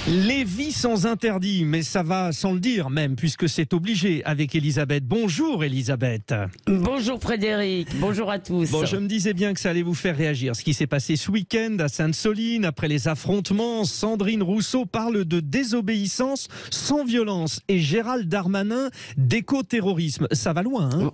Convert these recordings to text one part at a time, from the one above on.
Lévi sans interdit, mais ça va sans le dire même, puisque c'est obligé avec Elisabeth. Bonjour Elisabeth. Bonjour Frédéric, bonjour à tous. Bon, je me disais bien que ça allait vous faire réagir. Ce qui s'est passé ce week-end à Sainte-Soline, après les affrontements, Sandrine Rousseau parle de désobéissance sans violence et Gérald Darmanin d'éco-terrorisme. Ça va loin, hein?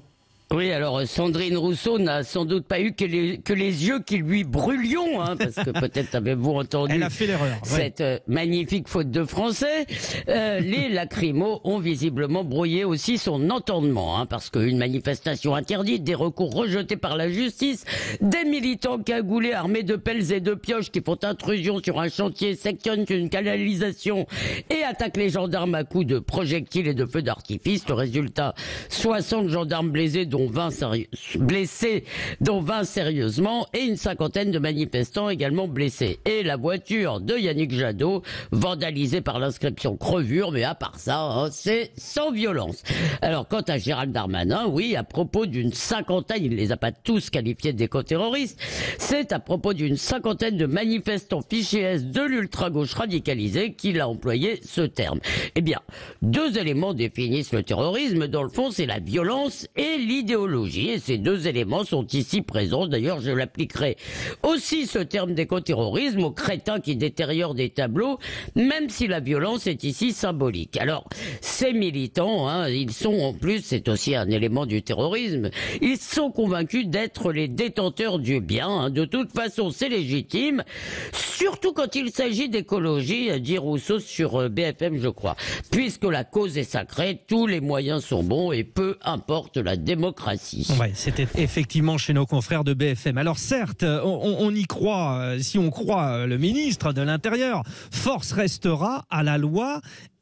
Oui, alors Sandrine Rousseau n'a sans doute pas eu que les yeux qui lui brûlions, hein, parce que peut-être avez-vous entendu. Elle a fait l'erreur. Cette magnifique faute de français. Les lacrymos ont visiblement brouillé aussi son entendement, hein, parce qu'une manifestation interdite, des recours rejetés par la justice, des militants cagoulés armés de pelles et de pioches qui font intrusion sur un chantier, sectionnent une canalisation et attaquent les gendarmes à coups de projectiles et de feux d'artifice. Le résultat, 60 gendarmes blessés, dont 20 sérieusement, et une cinquantaine de manifestants également blessés. Et la voiture de Yannick Jadot, vandalisée par l'inscription crevure, mais à part ça, hein, c'est sans violence. Alors, quant à Gérald Darmanin, oui, à propos d'une cinquantaine, il ne les a pas tous qualifiés d'éco-terroristes, c'est à propos d'une cinquantaine de manifestants fichés S de l'ultra-gauche radicalisée qu'il a employé ce terme. Eh bien, deux éléments définissent le terrorisme. Dans le fond, c'est la violence et l'idéologie, et ces deux éléments sont ici présents. D'ailleurs, je l'appliquerai aussi, ce terme d'éco-terrorisme, aux crétins qui détériorent des tableaux, même si la violence est ici symbolique. Alors, ces militants, hein, ils sont en plus, c'est aussi un élément du terrorisme, ils sont convaincus d'être les détenteurs du bien, hein. De toute façon, c'est légitime, surtout quand il s'agit d'écologie, dit Rousseau sur BFM, je crois. Puisque la cause est sacrée, tous les moyens sont bons et peu importe la démocratie. Ouais, c'était effectivement chez nos confrères de BFM. Alors certes, on y croit, si on croit le ministre de l'Intérieur, force restera à la loi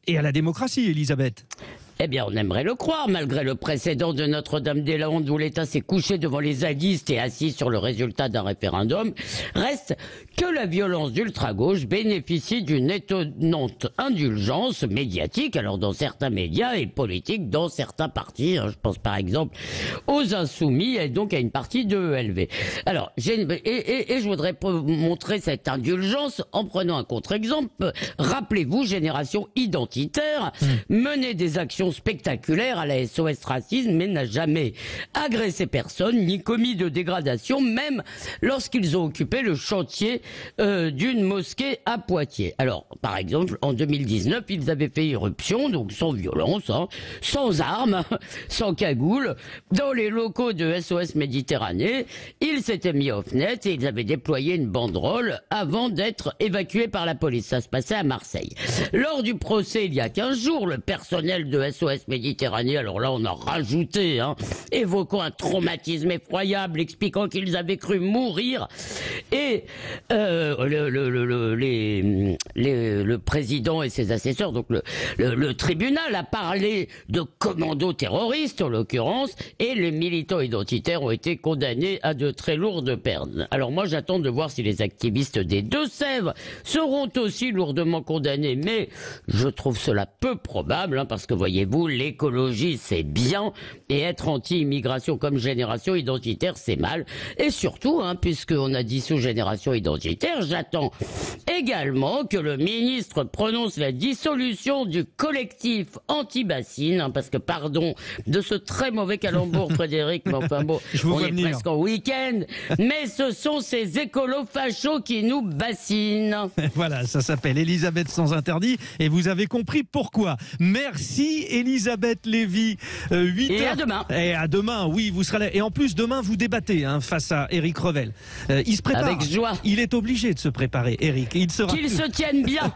et à la démocratie, Elisabeth. Eh bien, on aimerait le croire, malgré le précédent de Notre-Dame-des-Landes où l'État s'est couché devant les zadistes et assis sur le résultat d'un référendum. Reste que la violence d'ultra-gauche bénéficie d'une étonnante indulgence médiatique, alors dans certains médias, et politique dans certains partis. Hein, je pense par exemple aux Insoumis et donc à une partie de ELV. Alors, je voudrais montrer cette indulgence en prenant un contre-exemple. Rappelez-vous, Génération Identitaire menait des actions spectaculaire à la SOS Racisme, mais n'a jamais agressé personne ni commis de dégradation, même lorsqu'ils ont occupé le chantier d'une mosquée à Poitiers. Alors, par exemple, en 2019, ils avaient fait irruption, donc sans violence, hein, sans armes, sans cagoule, dans les locaux de SOS Méditerranée. Ils s'étaient mis aux fenêtres et ils avaient déployé une banderole avant d'être évacués par la police. Ça se passait à Marseille. Lors du procès, il y a 15 jours, le personnel de SOS Méditerranée, alors là on a rajouté, hein, évoquant un traumatisme effroyable, expliquant qu'ils avaient cru mourir, et le président et ses assesseurs, donc le tribunal a parlé de commandos terroristes en l'occurrence, et les militants identitaires ont été condamnés à de très lourdes peines. Alors moi j'attends de voir si les activistes des Deux-Sèvres seront aussi lourdement condamnés, mais je trouve cela peu probable, hein, parce que voyez-vous, l'écologie c'est bien et être anti-immigration comme Génération Identitaire c'est mal. Et surtout, hein, puisqu'on a dissous Génération Identitaire, j'attends également que le ministre prononce la dissolution du collectif anti-bassine, hein, parce que pardon de ce très mauvais calembour Frédéric, mais enfin bon, on est presque en week-end, mais ce sont ces écolos fachos qui nous bassinent. Voilà, ça s'appelle Elisabeth sans interdit et vous avez compris pourquoi. Merci Elisabeth Lévy. 8 et heures. à demain. Et à demain, oui, vous serez là. Et en plus, demain, vous débattez, hein, face à Éric Revel. Il se prépare. Avec joie. Il est obligé de se préparer, Éric. Qu'il se tienne bien.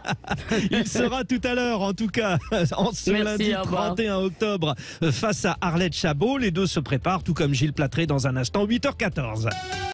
Il sera tout à l'heure, en tout cas, en ce lundi 31 octobre, face à Arlette Chabot. Les deux se préparent, tout comme Gilles Platré, dans un instant, 8h14.